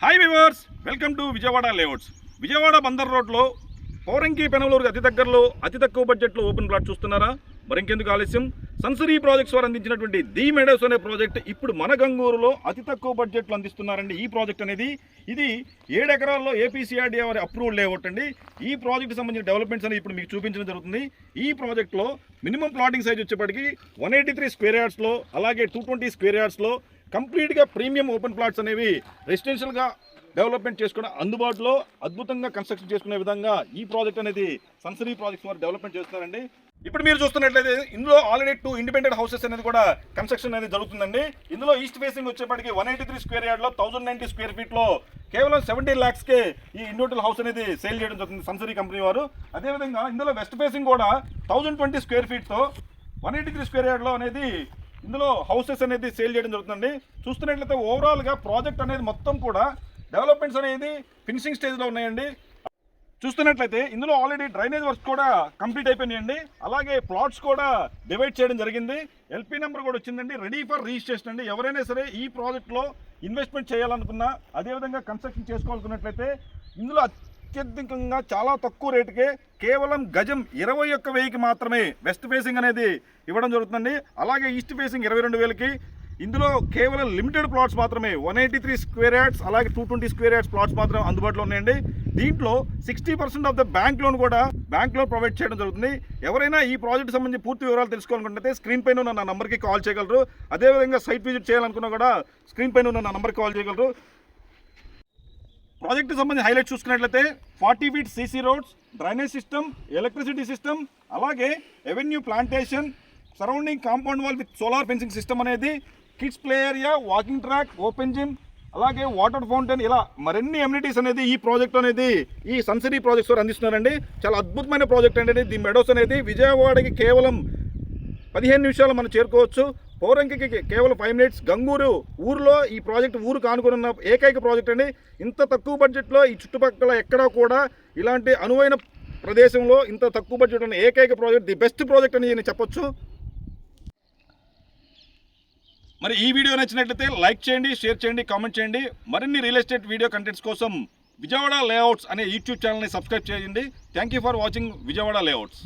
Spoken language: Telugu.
Hi viewers, welcome to Vijayawada layouts. Vijayawada Bandar రోడ్లో పౌరంకి పెనమలూరుకి అతి దగ్గరలో అతి తక్కువ బడ్జెట్లో ఓపెన్ ప్లాట్ చూస్తున్నారా? మరింకెందుకు ఆలస్యం, సన్సరీ ప్రాజెక్ట్స్ వారు అందించినటువంటి ది మెడోస్ అనే ప్రాజెక్ట్ ఇప్పుడు మన గంగూరులో అతి తక్కువ బడ్జెట్లో అందిస్తున్నారండి. ఈ ప్రాజెక్ట్ అనేది ఇది 7 ఎకరాల్లో ఏపీసీఆర్డీఏ వారి అప్రూవల్ లేఅవుట్ అండి. ఈ ప్రాజెక్ట్ సంబంధించిన డెవలప్మెంట్స్ అనేది ఇప్పుడు మీకు చూపించడం జరుగుతుంది. ఈ ప్రాజెక్ట్లో మినిమం ప్లాటింగ్ సైజ్ వచ్చేప్పటికి 183 స్క్వేర్ యార్డ్స్లో, అలాగే 220 స్క్వేర్ యార్డ్స్లో కంప్లీట్గా ప్రీమియం ఓపెన్ ప్లాట్స్ అనేవి రెసిడెన్షియల్గా డెవలప్మెంట్ చేసుకునే అందుబాటులో అద్భుతంగా కన్స్ట్రక్షన్ చేసుకునే విధంగా ఈ ప్రాజెక్ట్ అనేది సన్సరీ ప్రాజెక్ట్స్ వారు డెవలప్మెంట్ చేస్తున్నారండి. ఇప్పుడు మీరు చూస్తున్నట్లయితే ఇందులో ఆల్రెడీ 2 ఇండిపెండెంట్ హౌసెస్ అనేది కూడా కన్స్ట్రక్షన్ అనేది జరుగుతుందండి. ఇందులో ఈస్ట్ ఫేసింగ్ వచ్చేప్పటికి 183 స్క్వేర్ యార్డ్లో 1090 స్క్వేర్ ఫీట్లో కేవలం 17 lakhsకే ఈ ఇండివిజువల్ హౌస్ అనేది సేల్ చేయడం జరుగుతుంది సన్సరీ కంపెనీ వారు. అదేవిధంగా ఇందులో వెస్ట్ ఫేసింగ్ కూడా 1020 స్క్వేర్ ఫీట్తో 183 స్క్వేర్ యార్డ్లో అనేది ఇందులో హౌసెస్ అనేది సేల్ చేయడం జరుగుతుందండి. చూస్తున్నట్లయితే ఓవరాల్గా ప్రాజెక్ట్ అనేది మొత్తం కూడా డెవలప్మెంట్స్ అనేది ఫినిషింగ్ స్టేజ్లో ఉన్నాయండి. చూస్తున్నట్లయితే ఇందులో ఆల్రెడీ డ్రైనేజ్ వర్క్స్ కూడా కంప్లీట్ అయిపోయినాయండి. అలాగే ప్లాట్స్ కూడా డివైడ్ చేయడం జరిగింది. ఎల్పీ నెంబర్ కూడా వచ్చిందండి, రెడీ ఫర్ రిజిస్ట్రేషన్ అండి. ఎవరైనా సరే ఈ ప్రాజెక్ట్లో ఇన్వెస్ట్మెంట్ చేయాలనుకున్నా, అదేవిధంగా కన్స్ట్రక్షన్ చేసుకోవాలనుకున్నట్లయితే ఇందులో అత్యధికంగా చాలా తక్కువ రేటుకే కేవలం గజం 21,000కి మాత్రమే వెస్ట్ ఫేసింగ్ అనేది ఇవ్వడం జరుగుతుందండి. అలాగే ఈస్ట్ ఫేసింగ్ 22,000కి. ఇందులో కేవలం లిమిటెడ్ ప్లాట్స్ మాత్రమే 183 స్క్వేర్ యార్డ్స్, అలాగే 220 స్క్వేర్ యార్డ్స్ ప్లాట్స్ మాత్రం అందుబాటులో ఉన్నాయండి. దీంట్లో 60% ఆఫ్ ద బ్యాంక్ లోన్ కూడా బ్యాంక్ లోన్ ప్రొవైడ్ చేయడం జరుగుతుంది. ఎవరైనా ఈ ప్రాజెక్ట్ సంబంధించి పూర్తి వివరాలు తెలుసుకోవాలనుకుంటే స్క్రీన్ పైన ఉన్న నా నంబర్కి కాల్ చేయగలరు. అదేవిధంగా సైట్ విజిట్ చేయాలనుకున్నా కూడా స్క్రీన్ పైన ఉన్న నా నంబర్కి కాల్ చేయగలరు. ప్రాజెక్ట్ సంబంధించి హైలైట్ చూసుకున్నట్లయితే 40 feet CC roads, drainage system, electricity system, అలాగే avenue plantation, surrounding compound wall with solar fencing system అనేది, kids play area, walking track, open gym, అలాగే వాటర్ ఫౌంటైన్, ఇలా మరిన్ని ఎమ్యూనిటీస్ అనేది ఈ ప్రాజెక్ట్ అనేది ఈ సన్సరీ ప్రాజెక్ట్స్ వారు అందిస్తున్నారండి. చాలా అద్భుతమైన ప్రాజెక్ట్ అనేది ది మెడోస్ అనేది. విజయవాడకి కేవలం 15 నిమిషాలు మనం చేరుకోవచ్చు. పౌరంకి కేవలం 5 minutes. గంగూరు ఊరిలో ఈ ప్రాజెక్ట్ ఊరు కానుకున్న ఏకైక ప్రాజెక్ట్ అండి. ఇంత తక్కువ బడ్జెట్లో ఈ చుట్టుపక్కల ఎక్కడా కూడా ఇలాంటి అనువైన ప్రదేశంలో ఇంత తక్కువ బడ్జెట్ ఉన్న ఏకైక ప్రాజెక్ట్, ది బెస్ట్ ప్రాజెక్ట్ అని నేను చెప్పొచ్చు. మరి ఈ వీడియో నచ్చినట్లయితే లైక్ చేయండి, షేర్ చేయండి, కామెంట్ చేయండి. మరిన్ని రియల్ ఎస్టేట్ వీడియో కంటెంట్స్ కోసం విజయవాడ లేఅవుట్స్ అనే యూట్యూబ్ ఛానల్ని సబ్స్క్రైబ్ చేయండి. Thank you for watching Vijayawada layouts.